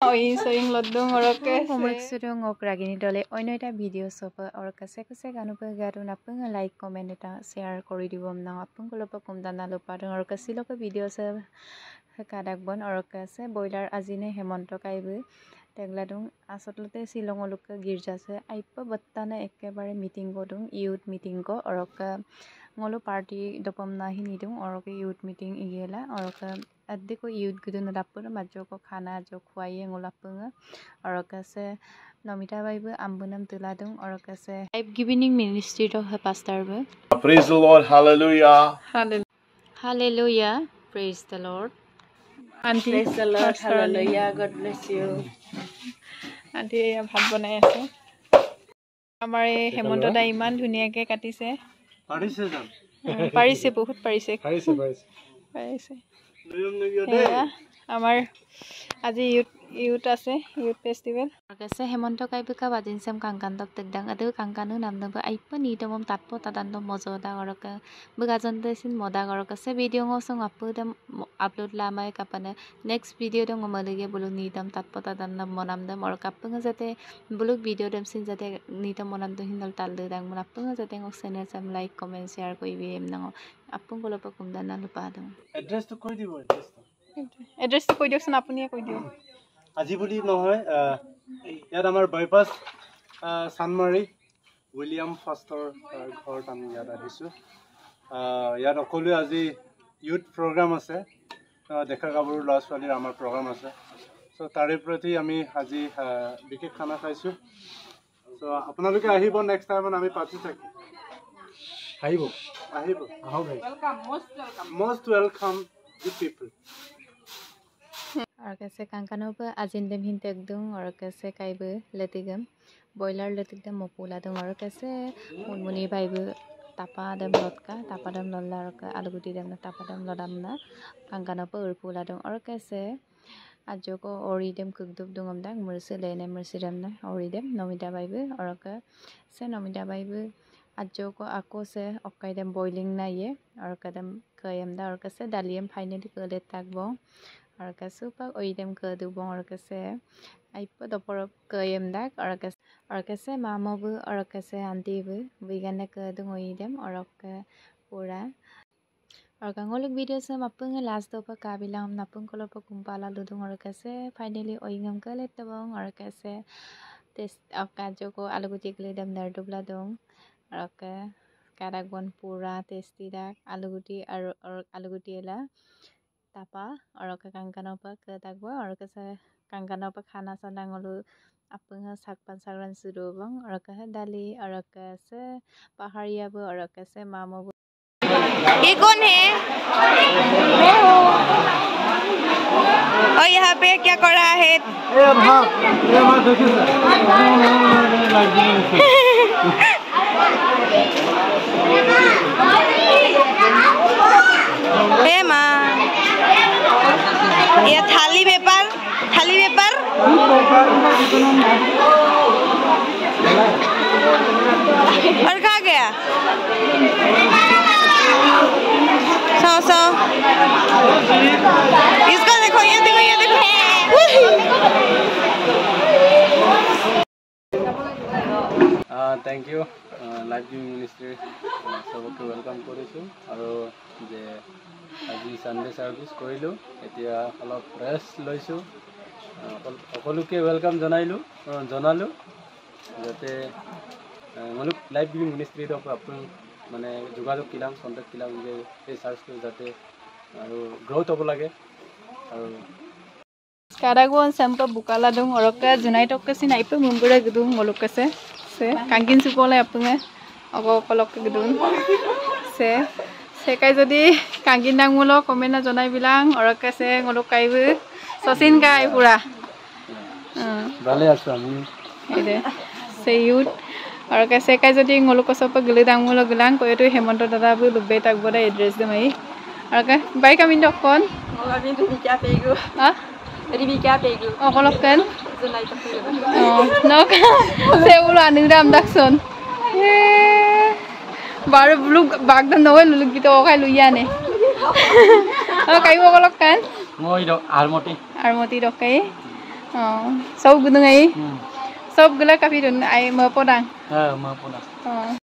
Sering lodong orang ke. Homework sedang ngokra gini dole. Oino ita video sopa orang kese ganu pegaru napeng like comment ita share kori di bom nang apeng kalau pakum dana lupa dong orang kesi lo ke video se kadak bon orang kese boiler azine hemonto kaibu. Tegla dong asot lote silong oluk ke girja se aipa battana ekke bare meeting ko dong youth meeting ko orang ke ngolo party dopam nahi ni dong orang ke youth meeting igela orang ke adde ko youth gudu na dapur majo ko khana jo khwaye ngolapeng orang ke se Nomita Bible ambunam tuladung orang ke se life giving ministry of pastor be. Praise the Lord, hallelujah. Hallelujah, praise the Lord. Auntie, praise the Lord, hallelujah, God bless you. Auntie, ভাত বনাই আছে আমাৰ এই হেমন্ত দা ইমান ধুনিয়াকে কাটিছে পাৰিছে জান পাৰিছে বহুত পাৰিছে আমাৰ আজি youth আছে youth festival Orkese hemonto kaibuka badin sem kangkantop tegdang adu kangkanu namno ba aipa ni domom tatpo tadando mojoda oroka bugajon desin moda oroka se video ngosong upload lamai kapane next video dong ngomalige buluk ni dam tatpo tadanna monam dam oroka penga jate buluk video dam sin jate ni dam monam do hindal talde dang mona penga jate ngok channel sam like comment share koi bm nang apun kolo pa kumdana lupa dong address তো কৈ দিব address কৈ দিয়কচোন আপুনিয়ে কৈ দিয়ক আজি বুলি নহয় ইয়াত আমাৰ বাইপাছ সানমাৰী উইলিয়াম ফাষ্টৰ ঘৰত আমি ইয়াত আহিছোঁ ইয়াত অকলে আজি ইউথ প্ৰগ্ৰাম আছে দেখা গাভৰু ল'ৰা ছোৱালীৰ আমাৰ প্ৰগ্ৰাম আছে সো তাৰে প্ৰতি আমি আজি বিশেষ খানা খাইছোঁ সো আপোনালোকে আহিব নেক্সট টাইমত আমি পাতি থাকিম আহিব আহক most welcome good people Orkese kangkanoba azin dem hintek dung orkese kaibu letigam boiler letigam mopula dung orkese munmuni baibu tapa dem lotka tapa dem lolla orka aluguti dem tapa dem lodam na kangkanoba urpula dung orkese ajoko ori dem kugdub dungam dang murse lene mursiram na ori dem nomida baibu orka se nomida baibu ajoko ako se okai dem boiling na ye orka dem kayam da orkese daliem finally kole takbo Orka supak oidem ke dubong orka se aipa dopor kayem dak orka se mama bu orka se auntie bu bigana ke dung oidem orka pura orka ngoluk video se mapung last dopa kabilam napung kolo pa kumpala ludung orka se finally oingam ke letobong orka se test orka joko aluguti kle dem dar dubla dong orka karagon pura tasty dak aluguti aluguti ela tapa oroka kangkanopa ke takbo oroka se kangkanopa khana sanangolu apunga sakpan sagran suru bang oroka dali oroka se पहाड़िया bu oroka se mamo bu ये कौन है और यहाँ पे क्या कर रहा है माँ ये थाली पेपर और कहाँ गया सो इसको देखो ये देखो thank you live viewing ministry सबके वेलकम কৰিছো আৰু যে আজি সানডে সাৰ্ভিস কৰিলো এতিয়া অলপ ৰেষ্ট লৈছো সকলোকে ওয়েলকাম জনালো যাতে মলুক লাইভ ভিউইং মিনিষ্ট্রি দক আপন মানে যোগাযোগ কিলাম কন্টাক্ট কিলাম যে এই সার্চ কৰি যাতে আৰু গ্ৰোথ হ'ব লাগে আৰু Karagon sampa bukala dong oroka junai tokke sin aipe mumbura gedung molok se kangkin supola apunga ogo kolok gedung se kai jodi kangkin dang mulo komena jonai bilang oroka se ngolok kaibu sosin kai pura ভালে আছো আমি ide se youth oroka se kai jodi ngolok sopa gele dang mulo gelang koyetu hemonto dada bu lubbe tak boda address de mai oroka bai kamin dokon Kami tu bicara pegu. ha Jadi bicara pegu. kolok kan Junai tak pegu. no se ulo anu dam dakson baru belum bagdan noel lulu gitu kai luya ne kai mo kolok kan মই দক আরমতি armoti dok kai Sâu gừng ấy. Sâu gừng là cà phê đun ai mơ po đằng. Mơ po đằng.